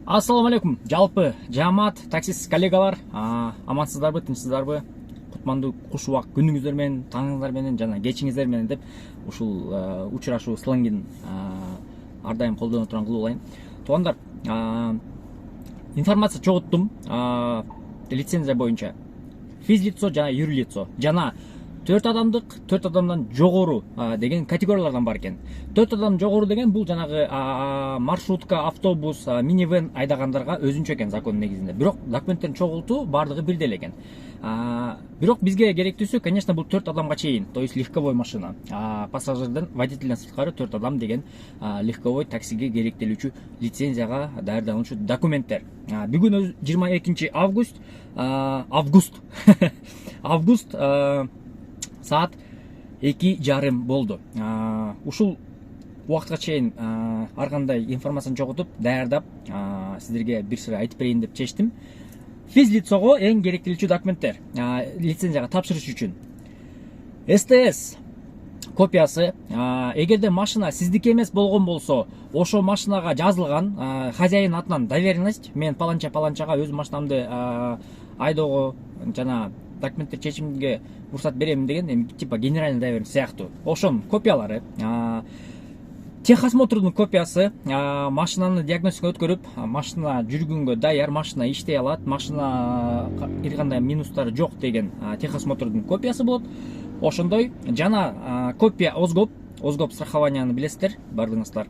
Ассаламу алейкум, жалпы жамаат таксист коллегалар, амансыздарбы, тынчсыздарбы? Кутмандуу куш убак күнүңүздөр менен, таңыңыздар менен жана кечиңиздер менен деп ушул учурашуу сленгин ар дайым колдоно турган кылып алайын. Туугандар, информация чогулттум лицензия боюнча. Физлицо жана юрлицо жана 4 адамдык, 4 адамдан жогору деген категориялардан бар экен. 4 адам жогору деген бул жанагы маршрутка, автобус, минивэн айдагандарга өзүнчө экен закон негизинде. Бирок документтердин чогултуу бардыгы бирдей эле экен. Бирок бизге керектүүсү, конечно, бул 4 адамга чейин, то есть легковой машина. Пассажирден, водительден сырткары 4 адам деген легковой таксиге керектелүүчү лицензияга даярдануучу документтер. Бүгүн 22 август август саат 2:30 болду. Ушул убакытка чейин ар кандай информацияны чогултуп, даярдап, сиздерге бир сыра айтып берейин деп чечтим. Физлицого эң керектелүүчү документтер лицензияга тапшырыш үчүн СТС копиясы. Эгерде машина сиздики эмес болгон болсо, ошо машинага жазылган хозяин атынан доверенность, мен паланчага өз машинамды айдоого жана документтер чечимге уруксат беремин деген, типа генеральный доверенность сыяктуу. Ошонун копиялары, техосмотрдун копиясы, машинаны диагностика өткөрүп, машина жүргөнгө даяр, машина иштей алат, машина эч кандай минустары жок деген техосмотрдун копиясы болот. Ошондой жана копия озгоп страхованияны билесиздер бардыгыңыздар.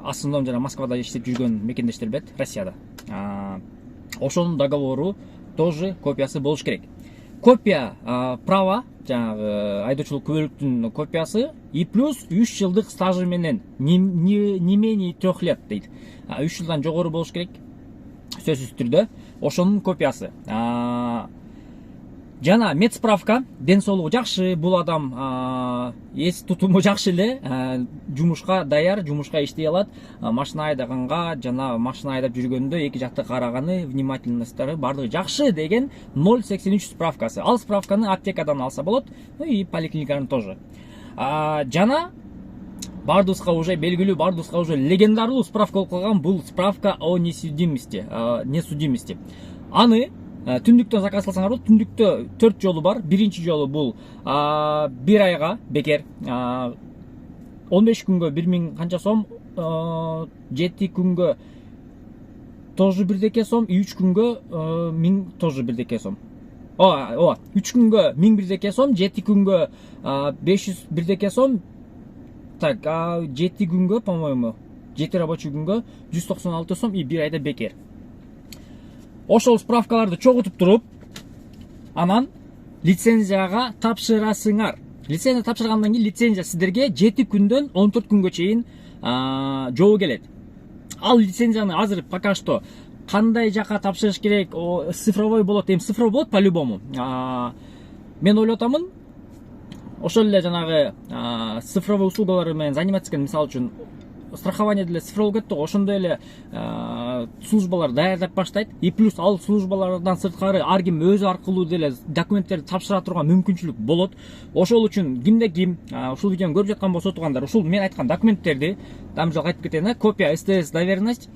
Астындом жана Москвада иштеп жүргөн мекендештер бет, Россияда. Ошонун договору тоже копиясы болуш керек. Копия права, жанагы айдоочулук күбөлүктүн копиясы и плюс 3 жылдык стажы менен не менее 3 лет дейт. 3 жылдан жогору болуш керек. Сөзсүз түрдө ошонун копиясы. Жана медсправка, ден соолугу жакшы, бул адам эс тутуму жакшы эле, жумушка даяр, жумушка иштей алат, машина айдаганга жана машина айдап жүргөндө эки жакты караганы, внимательностьтары бардыгы жакшы деген 083 справкасы. Ал справканы аптекадан алса болот, и поликлиникадан тоже. Жана бардыгыбызга уже белгилүү, бардыгыбызга уже легендарлуу справка болуп калган, бул справка о несудимости. Аны түндүктөн заказ кылсаңар болот. Түндүктө 4 жолу бар. Биринчи жолу бул 1 айга бекер, 15 күнгө 1000 канча сом, 7 күнгө тоже бирдеке сом, и 3 күнгө 1000 тоже бирдеке сом. 3 күнгө 1000 бирдеке сом, 7 күнгө 500 бирдеке сом. Так, 7 күнгө, по-моему, 7 рабочий күнгө 196 сом и 1 айда бекер. Ошол справкаларды чогултуп туруп, анан лицензияга тапшырасыңар. Лицензия тапшыргандан кийин лицензия сиздерге 7 күндөн 14 күнгө чейин жообу келет. Ал лицензияны азыр пока что кандай жака тапшырыш керек, цифровой болот, цифровой болот по-любому. Мен ойлоп атамын, ошол эле жанагы цифровой услугалар менен заниматься эткен, мисалы үчүн страхование деле цифровой кетти, ошондой эле службалар даярдап баштайт. И плюс ал службалардан сырткары ар ким өзү аркылуу деле документтерди тапшыра турган мүмкүнчүлүк болот. Ошол үчүн кимде ким ушул видеону көрүп жаткан болсо, туугандар, ушул мен айткан документтерди дамжалга айтып кетейин. Копия СТС доверенность,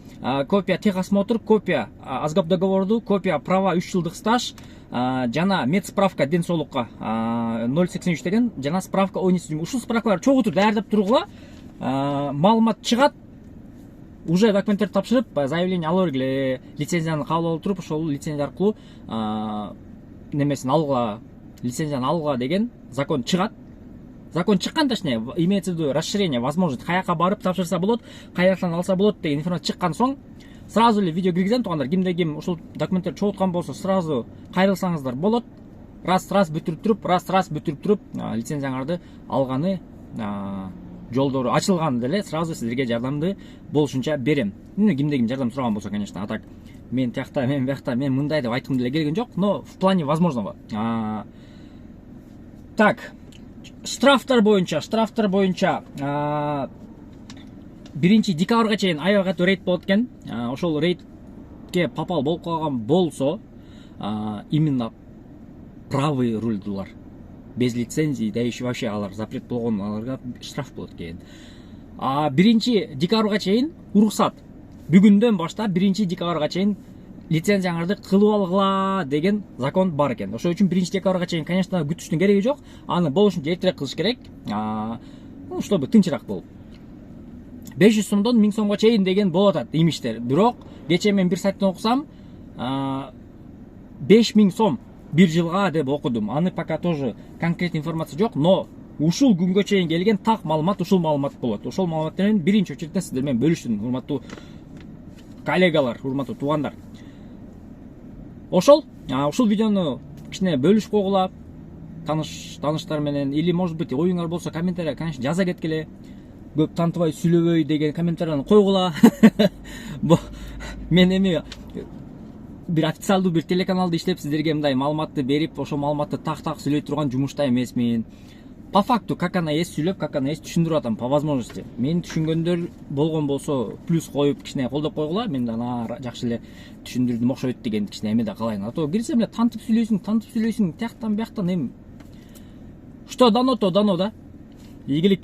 копия техосмотр, копия азгап договорду, копия права 3 жылдык стаж, жана медсправка ден соолукка 083 деген, жана справка о несудимости. Ушул справкаларды чогултуп даярдап тургула, маалымат чыгат, уже документтерди тапшырып, заявление ала бергиле, лицензияны кабыл алып туруп, ошол лицензия аркылуу немесин алууга, лицензияны алууга деген закон чыгат. Закон чыккан, точнее, имеется в виду расширение, возможность, каяка барып тапшырса болот, каяктан алса болот деген информация чыккан соң, сразу эле видео киргизем, туугандар. Кимде ким ушул документтерди чогулткан болсо, сразу кайрылсаңыздар болот. Раз бүтүрүп туруп, лицензияңарды алганы, жолдору ачылган деле сразу сиздерге жардамды болушунча берем. Кимде ким жардам сураган болсо, конечно. А так, мен тиякта, мен биякта, мен мындай деп айткым деле келген жок, но в плане возможного. Так, штрафтар боюнча 1 декабрга чейин аябай катуу рейд болот экен. Ошол рейдке попал болуп калган болсо, именно правый рульдулар, без лицензии, да еще вообще алар запрет болгон, аларга штраф болот экен. 1 декабрга чейин уруксат бүгүндөн баштап 1-декабрга чейин лицензияңарды кылып алгыла деген закон бар экен. Ошол үчүн 1-декабрга чейин, конечно, күтүштүн кереги жок. Аны болушунча эртерээк кылыш керек. Чтобы тынчыраак болуп. 500 сомдон 1000 сомго чейин деген болуп атат имиштер. Бирок кечээ мен бир сайттан окусам, 5000 сом бир жылга деп окудум. Аны пока тоже конкрет информация жок, но ушул күнгө чейин келген так маалымат ушул маалымат болот. Ошол маалымат менен биринчи очередте сиздер менен бөлүштүм, урматтуу коллегалар, урматтуу туугандар. Ушул видеону кичине бөлүшүп койгула таныштар менен, или может быть оюңар болсо комментария, конечно, жаза кеткиле. Көп тантыбай сүйлөбөй деген комментарияны койгула. Мен эми бир официалдуу бир телеканалда иштеп сиздерге мындай маалыматты берип, ошол маалыматты так сүйлөй турган жумушта эмесмин. По факту как она есть сүйлөп, как она есть түшүндүрүп атам по возможности. Мен түшүнгөндөр болгон болсо плюс коюп кичине колдоп койгула. Мен да жакшы эле түшүндүрдүм окшойт деген кичине эме да калайын. А то кирсем эле тантып сүйлөйсүң, тияктан бияктан эми. Что дано, то дано да. Ийгилик.